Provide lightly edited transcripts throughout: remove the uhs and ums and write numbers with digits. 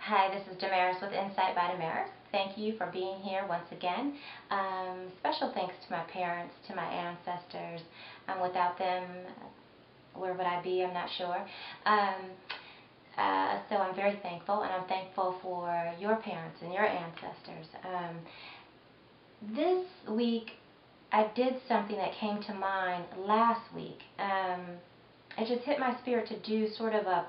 Hi, this is Damaris with Insight by Damaris. Thank you for being here once again. Special thanks to my parents, to my ancestors. Without them, where would I be? I'm not sure. So I'm very thankful, and I'm thankful for your parents and your ancestors. This week, I did something that came to mind last week. It just hit my spirit to do sort of a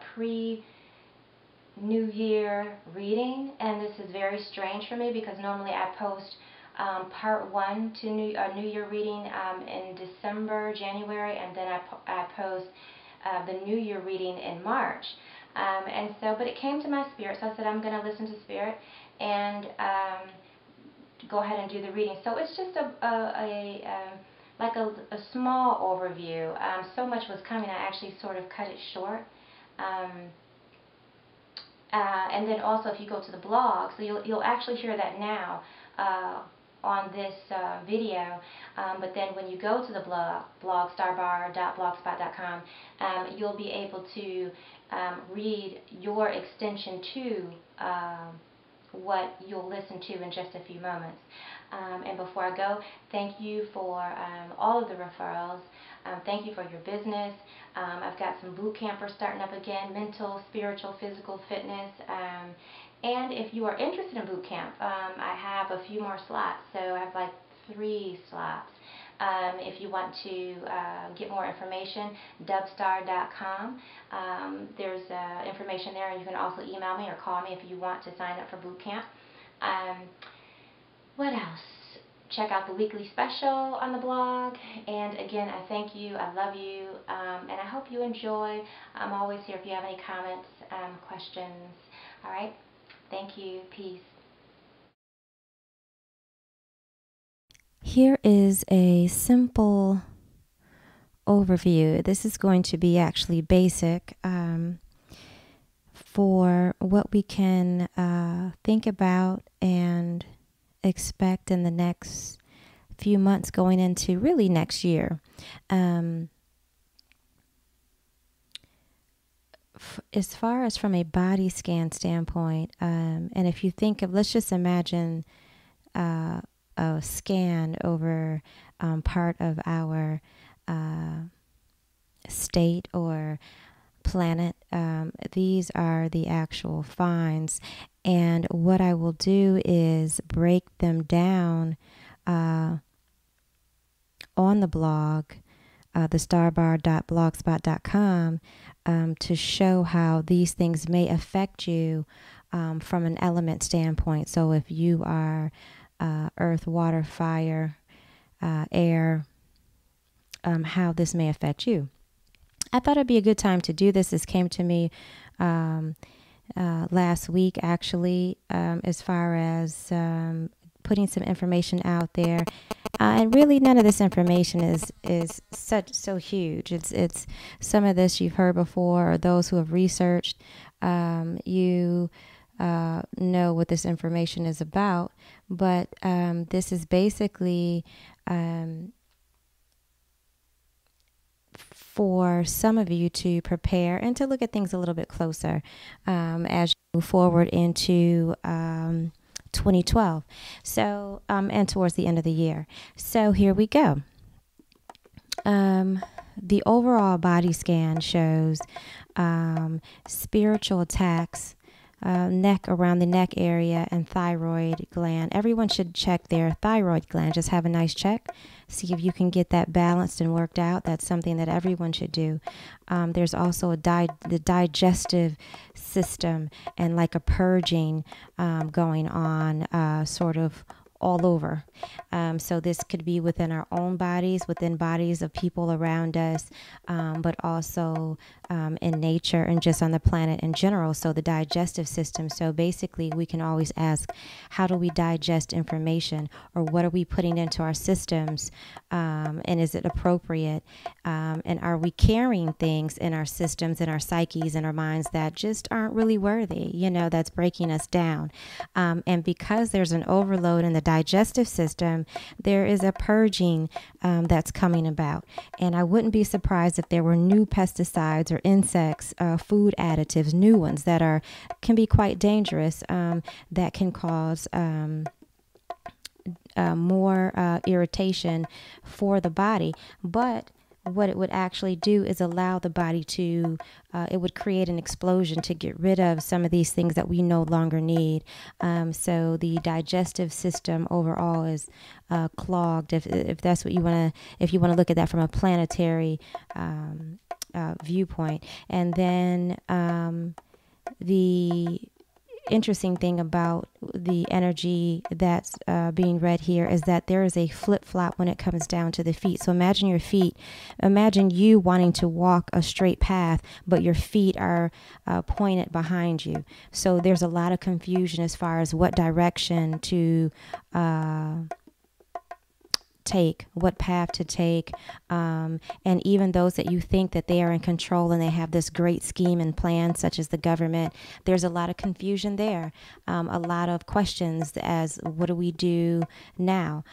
New Year reading, and this is very strange for me because normally I post part one to New Year reading in December, January, and then I post the New Year reading in March. But it came to my spirit, so I said I'm going to listen to Spirit and go ahead and do the reading. So it's just a small overview. So much was coming, I actually sort of cut it short. And then also, if you go to the blog, so you'll actually hear that now on this video. But then when you go to the blog starbar.blogspot.com, you'll be able to read your extension to what you'll listen to in just a few moments. And before I go, thank you for all of the referrals. Thank you for your business. I've got some boot campers starting up again, mental, spiritual, physical fitness. And if you are interested in boot camp, I have a few more slots. So I have like 3 slots. If you want to get more information, dubstar.com. There's information there, and you can also email me or call me if you want to sign up for boot camp. What else? Check out the weekly special on the blog. And again, I thank you. I love you. And I hope you enjoy. I'm always here if you have any comments, questions. All right? Thank you. Peace. Here is a simple overview. This is going to be actually basic for what we can think about and expect in the next few months going into really next year. As far as from a body scan standpoint, and if you think of, let's just imagine a scan over part of our state or planet. These are the actual finds, and what I will do is break them down on the blog, thestarbar.blogspot.com, to show how these things may affect you from an element standpoint. So if you are earth, water, fire, air, how this may affect you. I thought it'd be a good time to do this. This came to me last week, actually, as far as putting some information out there. And really, none of this information is so huge. It's some of this you've heard before, or those who have researched. You know what this information is about, but this is basically for some of you to prepare and to look at things a little bit closer as you move forward into 2012. So, and towards the end of the year. So here we go. The overall body scan shows spiritual attacks, around the neck area, and thyroid gland. Everyone should check their thyroid gland. Just have a nice check. See if you can get that balanced and worked out. That's something that everyone should do. There's also the digestive system and like a purging going on sort of all over. So this could be within our own bodies, within bodies of people around us, but also in nature and just on the planet in general. So the digestive system. So basically we can always ask, how do we digest information, or what are we putting into our systems, and is it appropriate? And are we carrying things in our systems, in our psyches, in our minds that just aren't really worthy, that's breaking us down? And because there's an overload in the digestive system, there is a purging that's coming about. And I wouldn't be surprised if there were new pesticides or insects, food additives, new ones that can be quite dangerous, that can cause more irritation for the body. But what it would actually do is allow the body to, it would create an explosion to get rid of some of these things that we no longer need. So the digestive system overall is clogged, if that's what you want to, if you want to look at that from a planetary viewpoint. And then the interesting thing about the energy that's being read here is that there is a flip-flop when it comes down to the feet. So imagine your feet. Imagine you wanting to walk a straight path, but your feet are pointed behind you. So there's a lot of confusion as far as what direction to take, what path to take, and even those that you think that they are in control and they have this great scheme and plan, such as the government, there's a lot of confusion there, a lot of questions as what do we do now?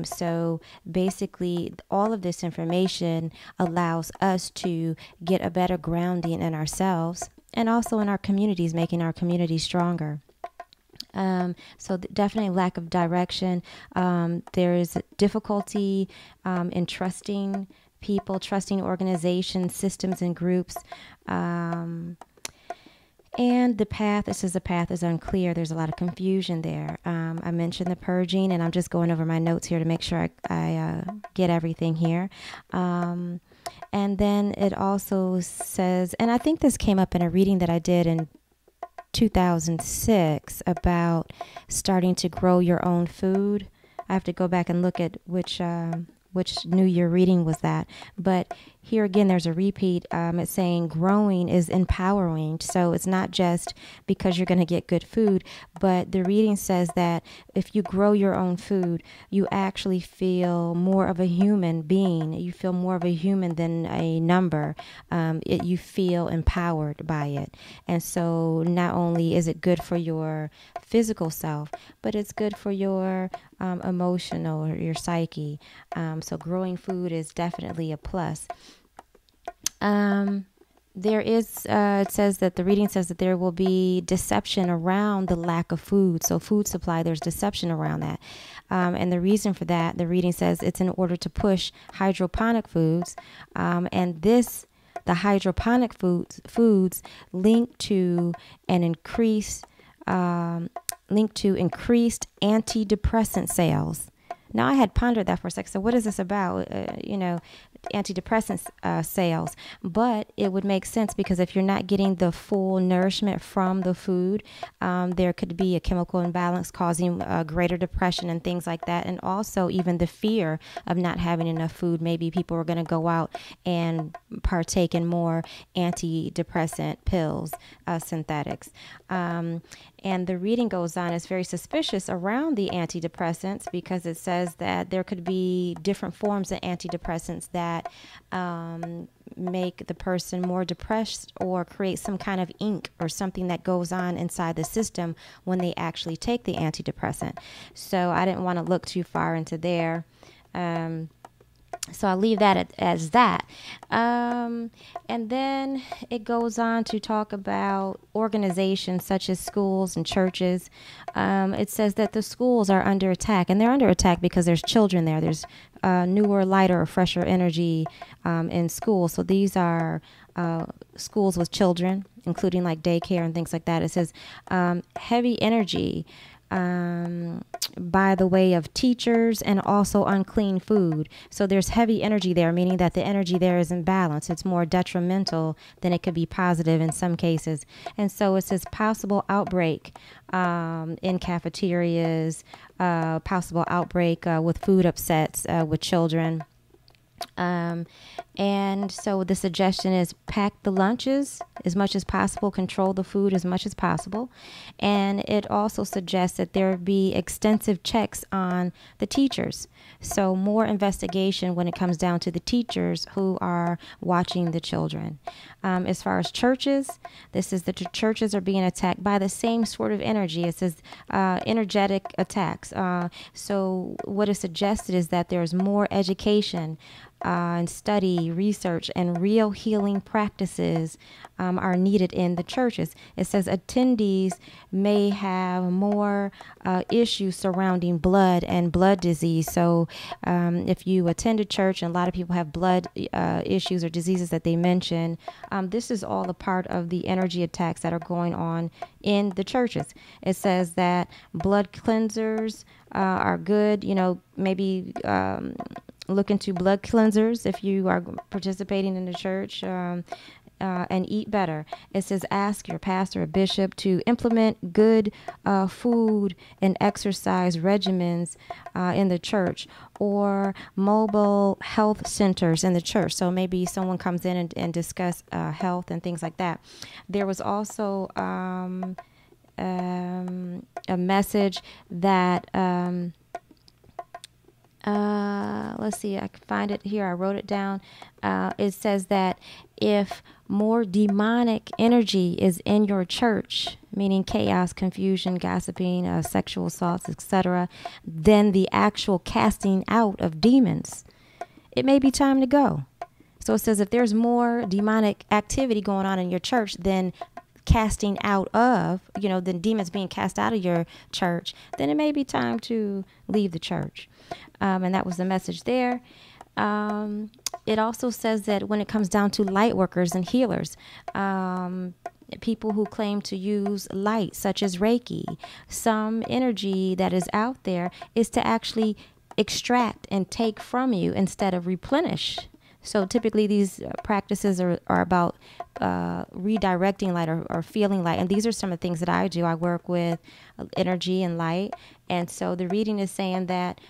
So basically all of this information allows us to get a better grounding in ourselves and also in our communities, making our communities stronger. So definitely lack of direction. There is difficulty in trusting people, trusting organizations, systems, and groups. And the path, it says the path is unclear. There's a lot of confusion there. I mentioned the purging, and I'm just going over my notes here to make sure I get everything here. And then it also says, and I think this came up in a reading that I did in 2006 about starting to grow your own food. I have to go back and look at which New Year reading was that. But here again, there's a repeat. It's saying growing is empowering. So it's not just because you're going to get good food, but the reading says that if you grow your own food, you actually feel more of a human being. You feel more of a human than a number. You feel empowered by it. And so not only is it good for your physical self, but it's good for your emotional or your psyche. So growing food is definitely a plus. There is, it says that the reading says that there will be deception around the lack of food. So food supply, there's deception around that. And the reason for that, the reading says it's in order to push hydroponic foods. And the hydroponic foods link to an increased antidepressant sales. Now, I had pondered that for a second. So what is this about? Antidepressant sales. But it would make sense because if you're not getting the full nourishment from the food, there could be a chemical imbalance causing greater depression and things like that. And also even the fear of not having enough food. Maybe people are going to go out and partake in more antidepressant pills, synthetics. And the reading goes on, it's very suspicious around the antidepressants because it says that there could be different forms of antidepressants that make the person more depressed or create some kind of ink or something that goes on inside the system when they actually take the antidepressant. So I didn't want to look too far into there. So I'll leave that as that. And then it goes on to talk about organizations such as schools and churches. It says that the schools are under attack, and they're under attack because there's children there. There's newer, lighter, or fresher energy in schools. So these are schools with children, including like daycare and things like that. It says heavy energy by the way of teachers and also unclean food. So there's heavy energy there, meaning that the energy there is imbalanced. It's more detrimental than it could be positive in some cases. And so it says possible outbreak in cafeterias, possible outbreak with food upsets with children. And so the suggestion is pack the lunches as much as possible, control the food as much as possible. And it also suggests that there be extensive checks on the teachers. So more investigation when it comes down to the teachers who are watching the children. As far as churches, this is the churches are being attacked by the same sort of energy. It says energetic attacks. So what is suggested is that there's more education and study, research, and real healing practices are needed in the churches. It says attendees may have more issues surrounding blood and blood disease. So if you attend a church and a lot of people have blood issues or diseases that they mention, this is all a part of the energy attacks that are going on in the churches. It says that blood cleansers are good, maybe look into blood cleansers if you are participating in the church, and eat better. It says ask your pastor or bishop to implement good food and exercise regimens in the church, or mobile health centers in the church. So maybe someone comes in and discuss health and things like that. There was also a message that let's see, I can find it here. I wrote it down. It says that if more demonic energy is in your church, meaning chaos, confusion, gossiping, sexual assaults, etc., then the actual casting out of demons, it may be time to go. So it says if there's more demonic activity going on in your church than casting out of, then demons being cast out of your church, then it may be time to leave the church. And that was the message there. It also says that when it comes down to light workers and healers, people who claim to use light, such as Reiki, some energy that is out there is to actually extract and take from you instead of replenish. So typically these practices are about redirecting light or feeling light. And these are some of the things that I do. I work with energy and light. And so the reading is saying that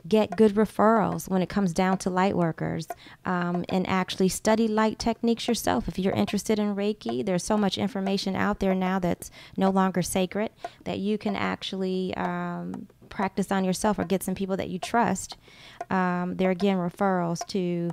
get good referrals when it comes down to light workers, and actually study light techniques yourself. If you're interested in Reiki, there's so much information out there now that's no longer sacred that you can actually practice on yourself or get some people that you trust. There again, referrals to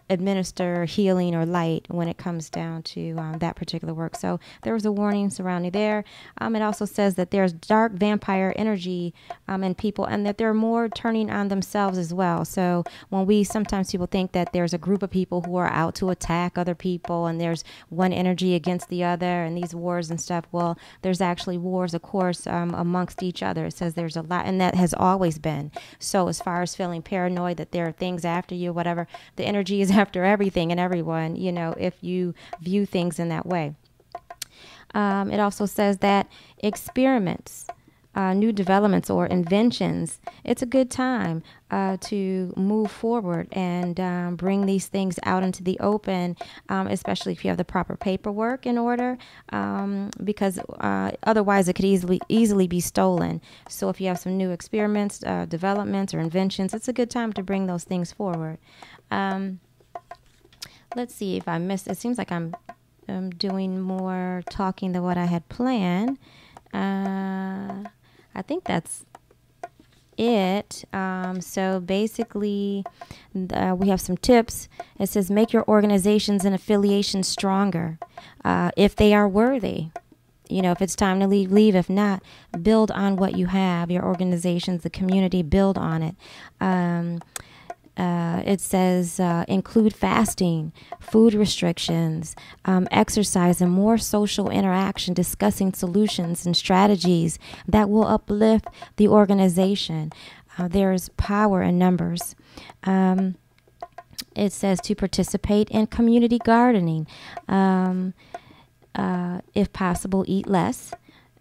administer healing or light when it comes down to that particular work. So there was a warning surrounding there. It also says that there's dark vampire energy in people, and that they're more turning on themselves as well. So when sometimes people think that there's a group of people who are out to attack other people and there's one energy against the other and these wars and stuff, well, there's actually wars, of course, amongst each other. It says there's a lot, and that has always been. So as far as feeling paranoid that there are things after you, whatever, the energy is after everything and everyone, if you view things in that way. It also says that experiments, new developments or inventions, it's a good time to move forward and bring these things out into the open, especially if you have the proper paperwork in order, because otherwise it could easily be stolen. So if you have some new experiments, developments, or inventions, it's a good time to bring those things forward. Let's see if I missed. It seems like I'm doing more talking than what I had planned. I think that's it. So basically, we have some tips. It says make your organizations and affiliations stronger if they are worthy. If it's time to leave. If not, build on what you have. Your organizations, the community, build on it. It says include fasting, food restrictions, exercise, and more social interaction, discussing solutions and strategies that will uplift the organization. There is power in numbers. It says to participate in community gardening. If possible, eat less.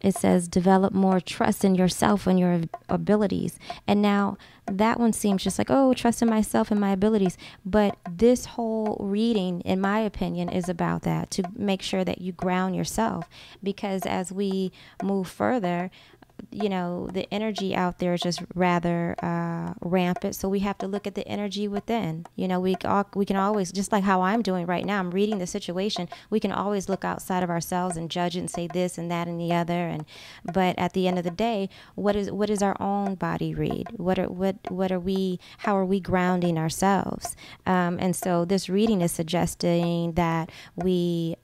It says develop more trust in yourself and your abilities. And now that one seems just like, oh, trust in myself and my abilities. But this whole reading, in my opinion, is about that, to make sure that you ground yourself. Because as we move further, the energy out there is just rather rampant. So we have to look at the energy within. We can always, just like how I'm doing right now, I'm reading the situation. We can always look outside of ourselves and judge it and say this and that and the other. But at the end of the day, what is our own body read? How are we grounding ourselves? And so this reading is suggesting that we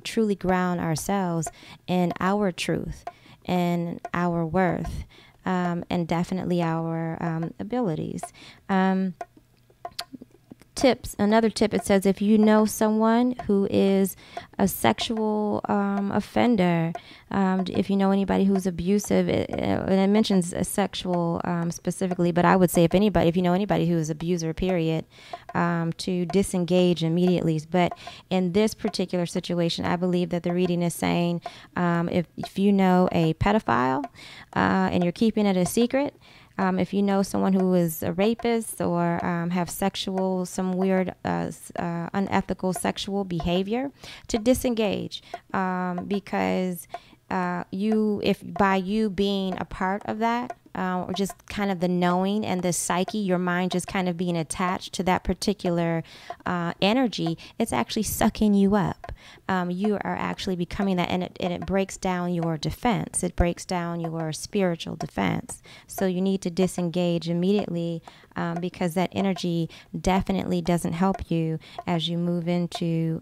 truly ground ourselves in our truth and our worth, and definitely our abilities. Another tip, it says if you know someone who is a sexual offender, if you know anybody who's abusive, and it mentions a sexual specifically, but I would say if you know anybody who is abuser, period, to disengage immediately. But in this particular situation, I believe that the reading is saying if you know a pedophile and you're keeping it a secret, if you know someone who is a rapist or have some weird unethical sexual behavior, to disengage, because if by you being a part of that, or just kind of the knowing and the psyche, your mind just kind of being attached to that particular energy, it's actually sucking you up. You are actually becoming that, and it breaks down your defense. It breaks down your spiritual defense. So you need to disengage immediately, because that energy definitely doesn't help you as you move into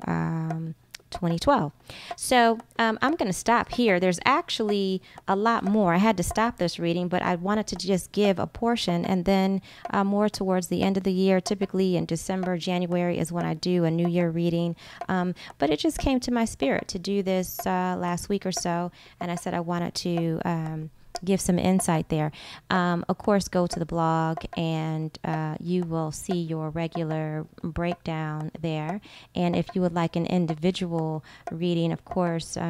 2012. So I'm going to stop here. There's actually a lot more. I had to stop this reading, but I wanted to just give a portion, and then more towards the end of the year, typically in December, January is when I do a New Year reading. But it just came to my spirit to do this last week or so, and I said I wanted to give some insight there. Of course, go to the blog and you will see your regular breakdown there. And if you would like an individual reading, of course, I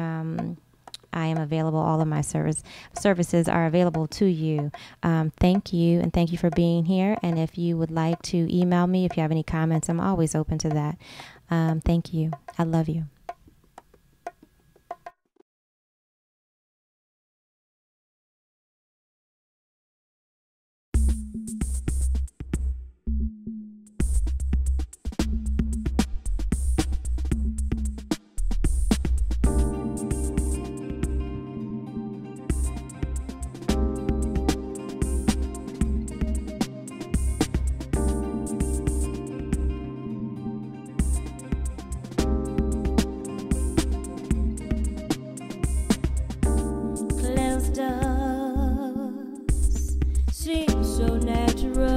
am available. All of my services are available to you. Thank you, and thank you for being here. And if you would like to email me, if you have any comments, I'm always open to that. Thank you. I love you. So natural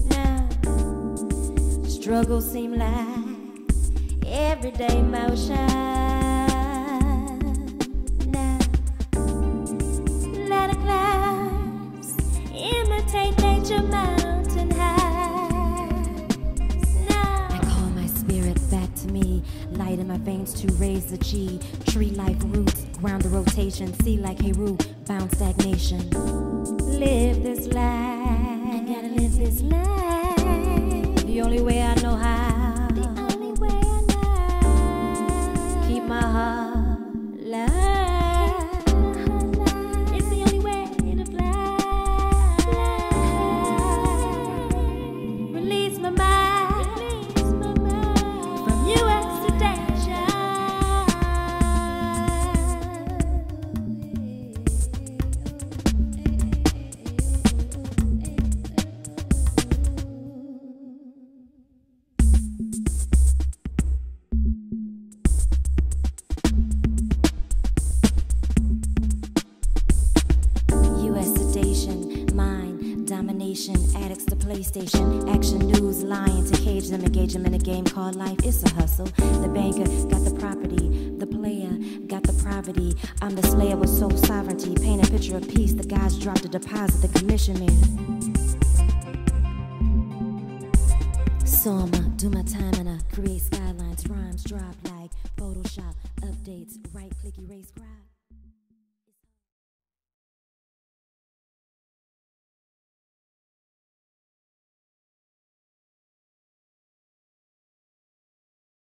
now. Struggles seem like everyday motion now. Let the clouds imitate nature mountain heights now. I call my spirit back to me, light in my veins to raise the chi. Tree like roots, ground the rotation, sea like Heru, bound stagnation. Live this life, I gotta live this life the only way I know how, the only way I know. Keep my heart light, it's the only way to fly. Release my mind from US sedation. Addicts to PlayStation, action news, lying to cage them, engage them in a game called life. It's a hustle. The banker got the property, the player got the poverty. I'm the slayer with soul sovereignty. Paint a picture of peace. The guys dropped a deposit, the commission me. So I'ma do my time and I create skylines, rhymes drop like Photoshop, updates, right click, erase, cry.